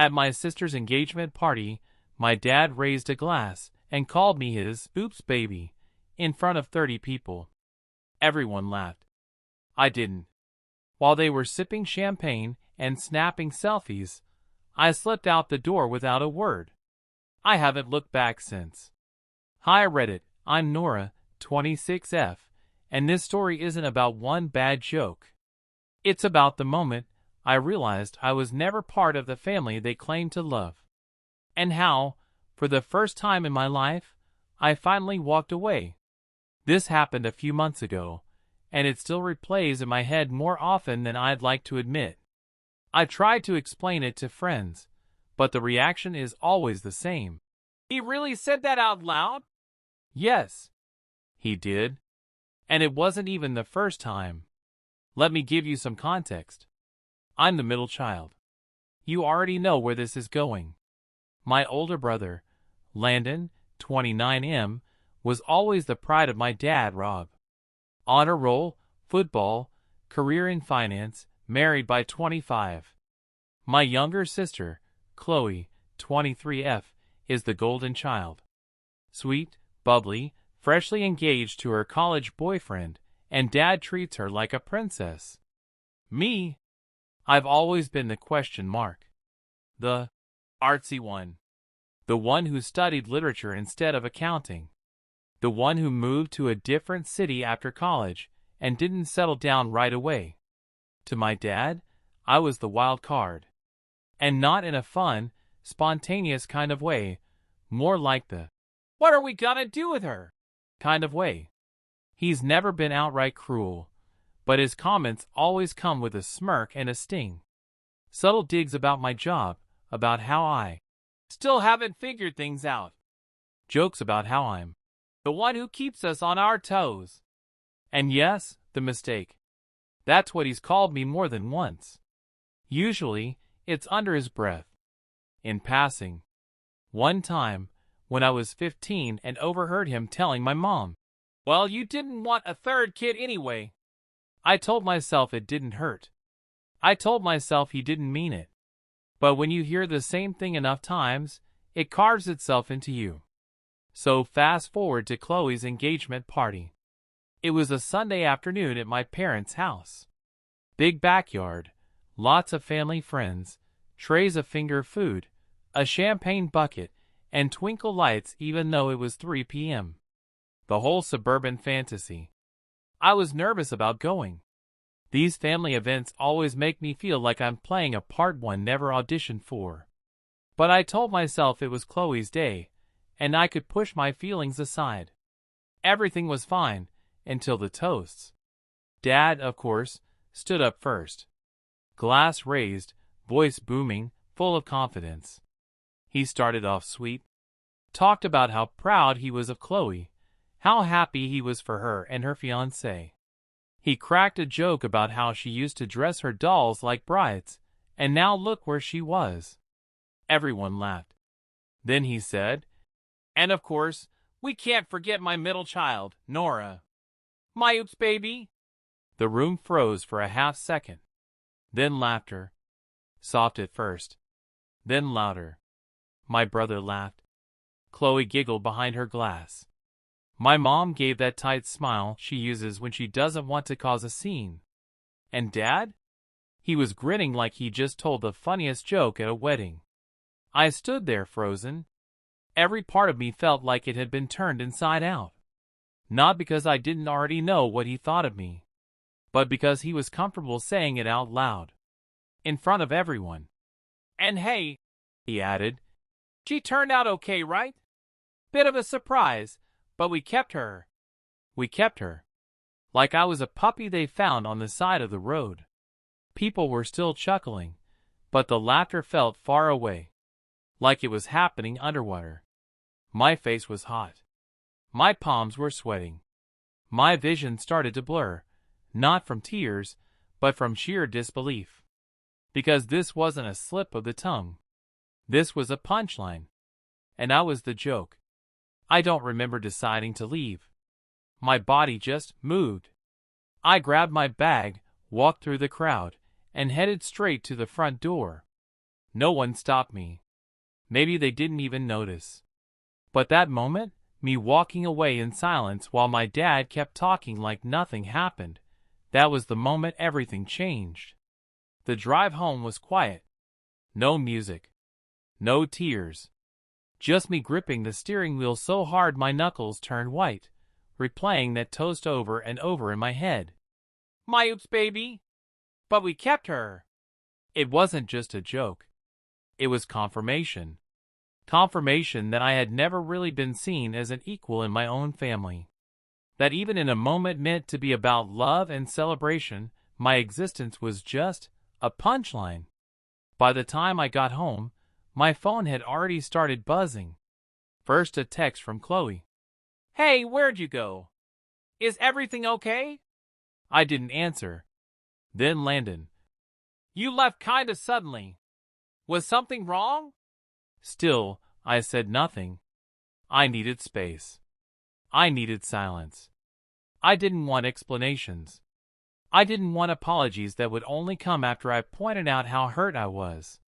At my sister's engagement party, my dad raised a glass and called me his "oops baby" in front of 30 people. Everyone laughed. I didn't. While they were sipping champagne and snapping selfies, I slipped out the door without a word. I haven't looked back since. Hi Reddit, I'm Nora, 26F, and this story isn't about one bad joke. It's about the moment I realized I was never part of the family they claimed to love. And how, for the first time in my life, I finally walked away. This happened a few months ago, and it still replays in my head more often than I'd like to admit. I tried to explain it to friends, but the reaction is always the same. He really said that out loud? Yes, he did. And it wasn't even the first time. Let me give you some context. I'm the middle child. You already know where this is going. My older brother, Landon, 29M, was always the pride of my dad, Rob. Honor roll, football, career in finance, married by 25. My younger sister, Chloe, 23F, is the golden child. Sweet, bubbly, freshly engaged to her college boyfriend, and dad treats her like a princess. Me? I've always been the question mark. The artsy one. The one who studied literature instead of accounting. The one who moved to a different city after college and didn't settle down right away. To my dad, I was the wild card. And not in a fun, spontaneous kind of way, more like the "what are we gonna do with her?" kind of way. He's never been outright cruel, but his comments always come with a smirk and a sting. Subtle digs about my job, about how I still haven't figured things out. Jokes about how I'm the one who keeps us on our toes. And yes, the mistake. That's what he's called me more than once. Usually, it's under his breath. In passing. One time, when I was 15 and overheard him telling my mom, "Well, you didn't want a third kid anyway." I told myself it didn't hurt. I told myself he didn't mean it. But when you hear the same thing enough times, it carves itself into you. So fast forward to Chloe's engagement party. It was a Sunday afternoon at my parents' house. Big backyard, lots of family friends, trays of finger food, a champagne bucket, and twinkle lights even though it was 3 p.m. The whole suburban fantasy. I was nervous about going. These family events always make me feel like I'm playing a part one never auditioned for. But I told myself it was Chloe's day, and I could push my feelings aside. Everything was fine, until the toasts. Dad, of course, stood up first. Glass raised, voice booming, full of confidence. He started off sweet. Talked about how proud he was of Chloe, how happy he was for her and her fiancé. He cracked a joke about how she used to dress her dolls like brides, and now look where she was. Everyone laughed. Then he said, "And of course, we can't forget my middle child, Nora. My oops baby." The room froze for a half second. Then laughter. Soft at first. Then louder. My brother laughed. Chloe giggled behind her glass. My mom gave that tight smile she uses when she doesn't want to cause a scene. And Dad? He was grinning like he just told the funniest joke at a wedding. I stood there frozen. Every part of me felt like it had been turned inside out. Not because I didn't already know what he thought of me, but because he was comfortable saying it out loud. In front of everyone. "And hey," he added, "she turned out okay, right? Bit of a surprise, but we kept her." We kept her. Like I was a puppy they found on the side of the road. People were still chuckling, but the laughter felt far away. Like it was happening underwater. My face was hot. My palms were sweating. My vision started to blur, not from tears, but from sheer disbelief. Because this wasn't a slip of the tongue. This was a punchline. And I was the joke. I don't remember deciding to leave. My body just moved. I grabbed my bag, walked through the crowd, and headed straight to the front door. No one stopped me. Maybe they didn't even notice. But that moment, me walking away in silence while my dad kept talking like nothing happened, that was the moment everything changed. The drive home was quiet. No music. No tears. Just me gripping the steering wheel so hard my knuckles turned white, replaying that toast over and over in my head. My oops, baby. But we kept her. It wasn't just a joke. It was confirmation. Confirmation that I had never really been seen as an equal in my own family. That even in a moment meant to be about love and celebration, my existence was just a punchline. By the time I got home, my phone had already started buzzing. First a text from Chloe. Hey, where'd you go? Is everything okay? I didn't answer. Then Landon. You left kinda suddenly. Was something wrong? Still, I said nothing. I needed space. I needed silence. I didn't want explanations. I didn't want apologies that would only come after I pointed out how hurt I was.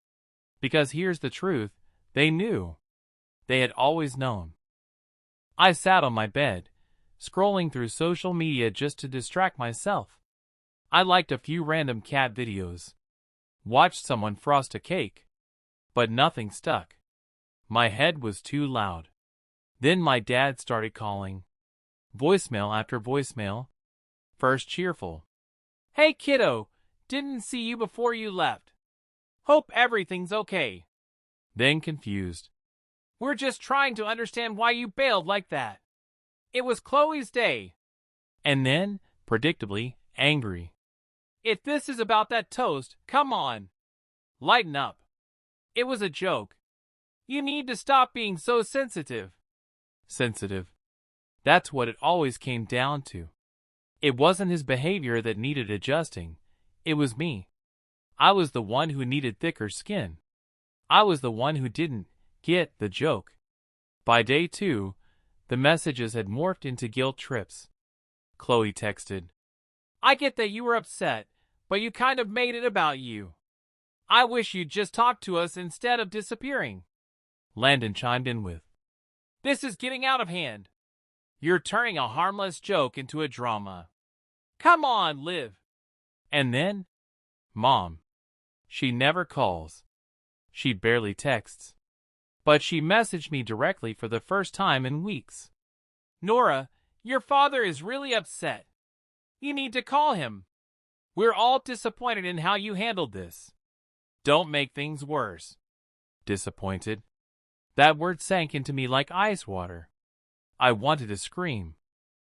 Because here's the truth, they knew. They had always known. I sat on my bed, scrolling through social media just to distract myself. I liked a few random cat videos. Watched someone frost a cake. But nothing stuck. My head was too loud. Then my dad started calling. Voicemail after voicemail. First cheerful. Hey kiddo, didn't see you before you left. Hope everything's okay. Then confused. We're just trying to understand why you bailed like that. It was Chloe's day. And then, predictably, angry. If this is about that toast, come on. Lighten up. It was a joke. You need to stop being so sensitive. Sensitive. That's what it always came down to. It wasn't his behavior that needed adjusting. It was me. I was the one who needed thicker skin. I was the one who didn't get the joke. By day 2, the messages had morphed into guilt trips. Chloe texted. I get that you were upset, but you kind of made it about you. I wish you'd just talk to us instead of disappearing. Landon chimed in with, this is getting out of hand. You're turning a harmless joke into a drama. Come on, Liv. And then, Mom. She never calls. She barely texts. But she messaged me directly for the first time in weeks. Nora, your father is really upset. You need to call him. We're all disappointed in how you handled this. Don't make things worse. Disappointed. That word sank into me like ice water. I wanted to scream.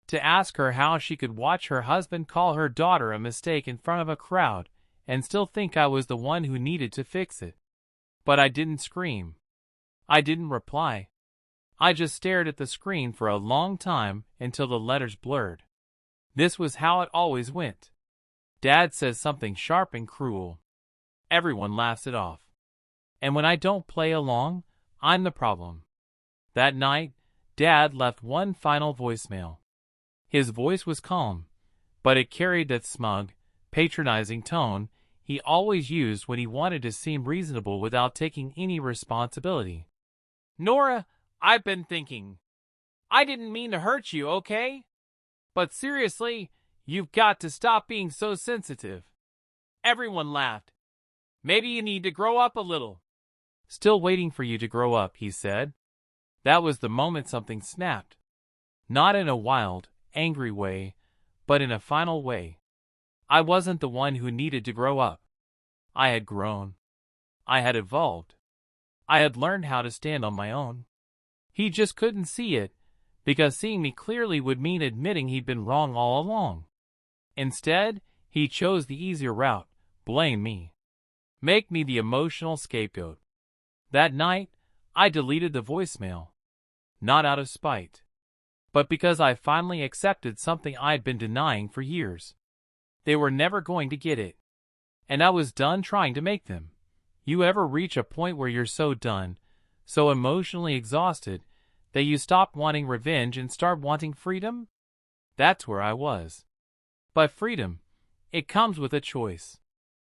To ask her how she could watch her husband call her daughter a mistake in front of a crowd and still think I was the one who needed to fix it. But I didn't scream. I didn't reply. I just stared at the screen for a long time until the letters blurred. This was how it always went. Dad says something sharp and cruel. Everyone laughs it off. And when I don't play along, I'm the problem. That night, Dad left one final voicemail. His voice was calm, but it carried that smug, patronizing tone he always used when he wanted to seem reasonable without taking any responsibility. Nora, I've been thinking. I didn't mean to hurt you, okay? But seriously, you've got to stop being so sensitive. Everyone laughed. Maybe you need to grow up a little. Still waiting for you to grow up, he said. That was the moment something snapped. Not in a wild, angry way, but in a final way. I wasn't the one who needed to grow up. I had grown. I had evolved. I had learned how to stand on my own. He just couldn't see it, because seeing me clearly would mean admitting he'd been wrong all along. Instead, he chose the easier route, blame me. Make me the emotional scapegoat. That night, I deleted the voicemail. Not out of spite, but because I finally accepted something I'd been denying for years. They were never going to get it. And I was done trying to make them. You ever reach a point where you're so done, so emotionally exhausted, that you stop wanting revenge and start wanting freedom? That's where I was. But freedom, it comes with a choice.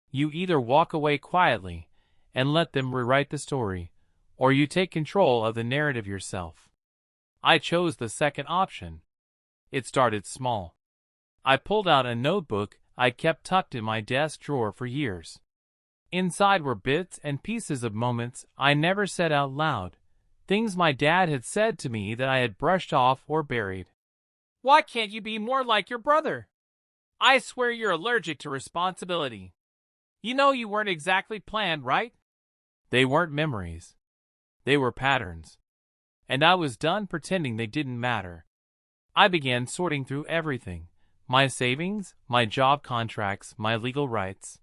You either walk away quietly and let them rewrite the story, or you take control of the narrative yourself. I chose the second option. It started small. I pulled out a notebook I kept tucked in my desk drawer for years. Inside were bits and pieces of moments I never said out loud, things my dad had said to me that I had brushed off or buried. "Why can't you be more like your brother? I swear you're allergic to responsibility. You know you weren't exactly planned, right?" They weren't memories. They were patterns. And I was done pretending they didn't matter. I began sorting through everything. My savings, my job contracts, my legal rights.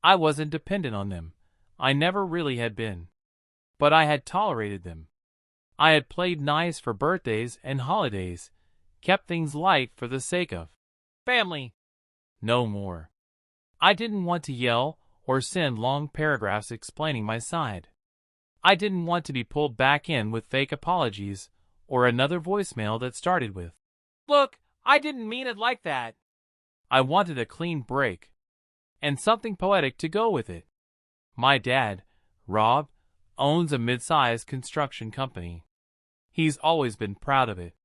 I wasn't dependent on them. I never really had been. But I had tolerated them. I had played nice for birthdays and holidays, kept things light for the sake of family. No more. I didn't want to yell or send long paragraphs explaining my side. I didn't want to be pulled back in with fake apologies or another voicemail that started with, "Look, I didn't mean it like that." I wanted a clean break, and something poetic to go with it. My dad, Rob, owns a mid-sized construction company. He's always been proud of it.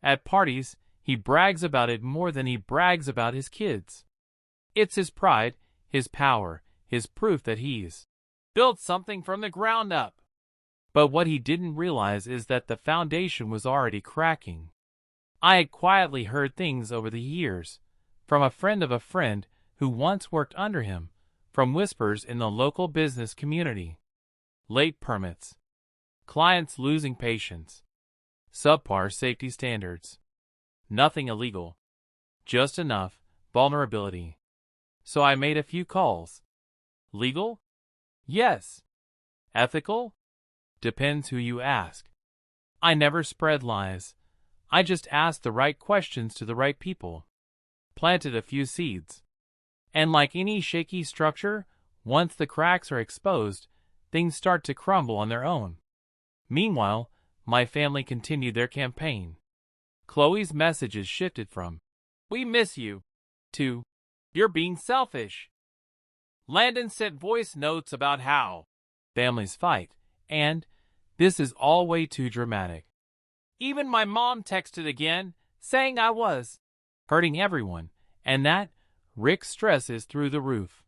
At parties, he brags about it more than he brags about his kids. It's his pride, his power, his proof that he's built something from the ground up. But what he didn't realize is that the foundation was already cracking. I had quietly heard things over the years, from a friend of a friend who once worked under him, from whispers in the local business community. Late permits, clients losing patience, subpar safety standards. Nothing illegal, just enough vulnerability. So I made a few calls. Legal? Yes. Ethical? Depends who you ask. I never spread lies. I just asked the right questions to the right people. Planted a few seeds. And like any shaky structure, once the cracks are exposed, things start to crumble on their own. Meanwhile, my family continued their campaign. Chloe's messages shifted from, "We miss you," to, "You're being selfish." Landon sent voice notes about how families fight, and this is all way too dramatic. Even my mom texted again, saying I was hurting everyone, and that Rick's stress is through the roof.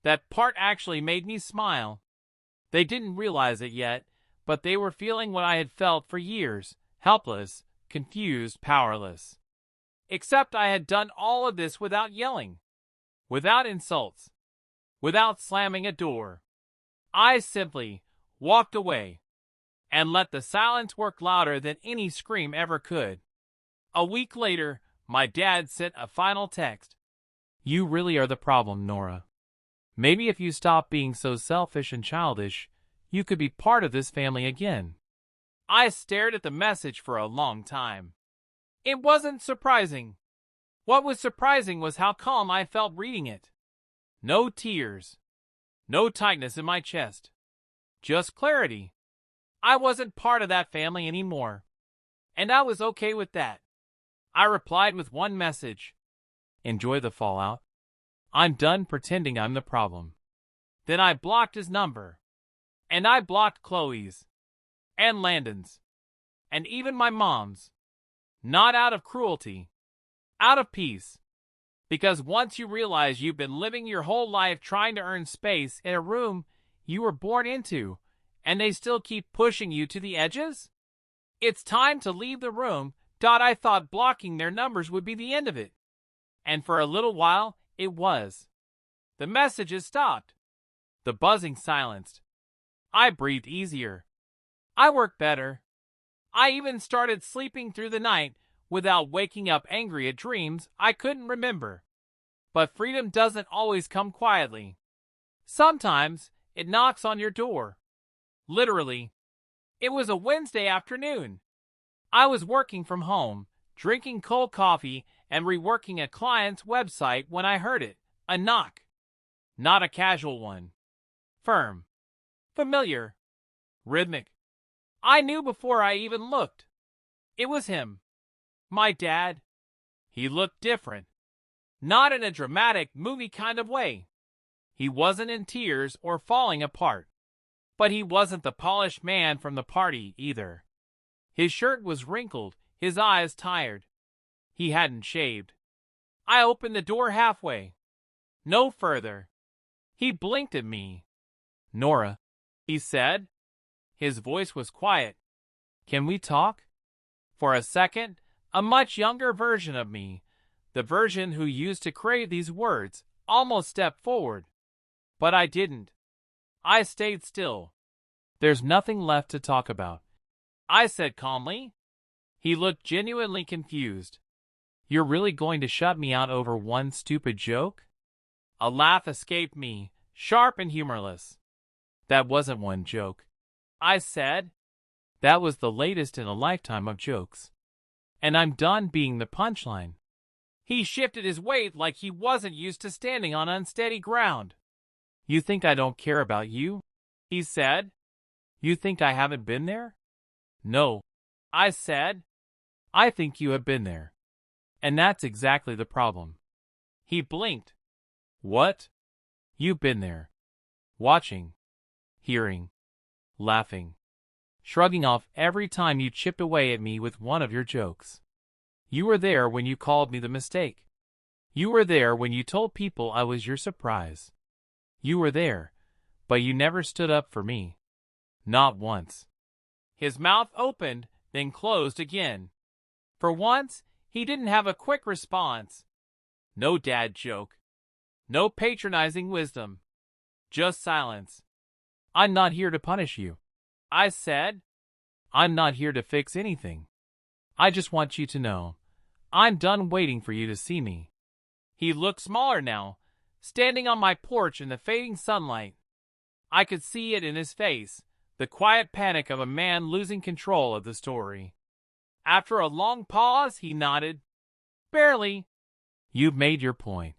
That part actually made me smile. They didn't realize it yet, but they were feeling what I had felt for years, helpless, confused, powerless. Except I had done all of this without yelling, without insults, without slamming a door. I simply walked away and let the silence work louder than any scream ever could. A week later, my dad sent a final text. "You really are the problem, Nora. Maybe if you stop being so selfish and childish, you could be part of this family again." I stared at the message for a long time. It wasn't surprising. What was surprising was how calm I felt reading it. No tears. No tightness in my chest. Just clarity. I wasn't part of that family anymore. And I was okay with that. I replied with one message. "Enjoy the fallout. I'm done pretending I'm the problem." Then I blocked his number. And I blocked Chloe's. And Landon's. And even my mom's. Not out of cruelty. Out of peace. Because once you realize you've been living your whole life trying to earn space in a room you were born into, and they still keep pushing you to the edges, it's time to leave the room. I thought blocking their numbers would be the end of it. And for a little while, it was. The messages stopped. The buzzing silenced. I breathed easier. I worked better. I even started sleeping through the night without waking up angry at dreams I couldn't remember. But freedom doesn't always come quietly. Sometimes it knocks on your door. Literally. It was a Wednesday afternoon. I was working from home, drinking cold coffee and reworking a client's website when I heard it. A knock. Not a casual one. Firm. Familiar. Rhythmic. I knew before I even looked. It was him. My dad. He looked different. Not in a dramatic movie kind of way. He wasn't in tears or falling apart. But he wasn't the polished man from the party either. His shirt was wrinkled, his eyes tired. He hadn't shaved. I opened the door halfway. No further. He blinked at me. "Nora," he said. His voice was quiet. "Can we talk?" For a second, a much younger version of me, the version who used to crave these words, almost stepped forward. But I didn't. I stayed still. "There's nothing left to talk about," I said calmly. He looked genuinely confused. "You're really going to shut me out over one stupid joke?" A laugh escaped me, sharp and humorless. "That wasn't one joke," I said. "That was the latest in a lifetime of jokes. And I'm done being the punchline." He shifted his weight like he wasn't used to standing on unsteady ground. "You think I don't care about you?" he said. "You think I haven't been there?" "No," I said. "I think you have been there. And that's exactly the problem." He blinked. "What?" "You've been there. Watching. Hearing. Laughing. Shrugging off every time you chipped away at me with one of your jokes. You were there when you called me the mistake. You were there when you told people I was your surprise. You were there, but you never stood up for me. Not once." His mouth opened, then closed again. For once, he didn't have a quick response. No dad joke. No patronizing wisdom. Just silence. "I'm not here to punish you," I said. "I'm not here to fix anything. I just want you to know, I'm done waiting for you to see me." He looked smaller now, standing on my porch in the fading sunlight. I could see it in his face, the quiet panic of a man losing control of the story. After a long pause, he nodded. "Barely." "You've made your point,"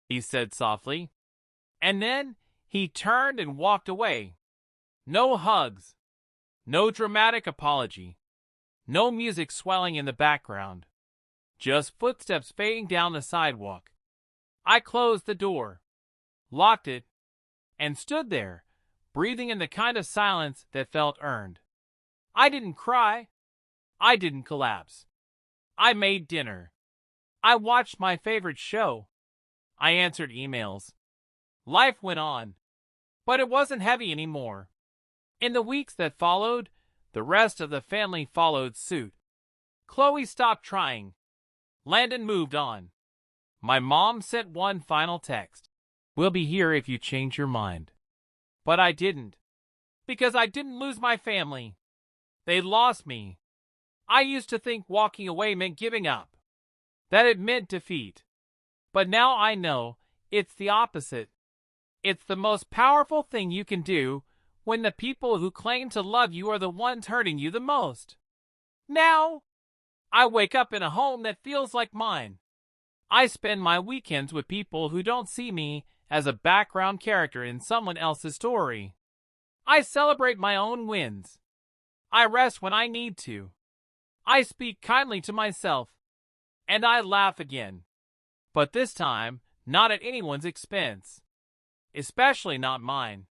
he said softly. And then he turned and walked away. No hugs. No dramatic apology. No music swelling in the background. Just footsteps fading down the sidewalk. I closed the door, locked it, and stood there, breathing in the kind of silence that felt earned. I didn't cry. I didn't collapse. I made dinner. I watched my favorite show. I answered emails. Life went on. But it wasn't heavy anymore. In the weeks that followed, the rest of the family followed suit. Chloe stopped trying. Landon moved on. My mom sent one final text. "We'll be here if you change your mind." But I didn't. Because I didn't lose my family. They lost me. I used to think walking away meant giving up. That it meant defeat. But now I know it's the opposite. It's the most powerful thing you can do when the people who claim to love you are the ones hurting you the most. Now, I wake up in a home that feels like mine. I spend my weekends with people who don't see me as a background character in someone else's story. I celebrate my own wins. I rest when I need to. I speak kindly to myself. And I laugh again. But this time, not at anyone's expense. Especially not mine.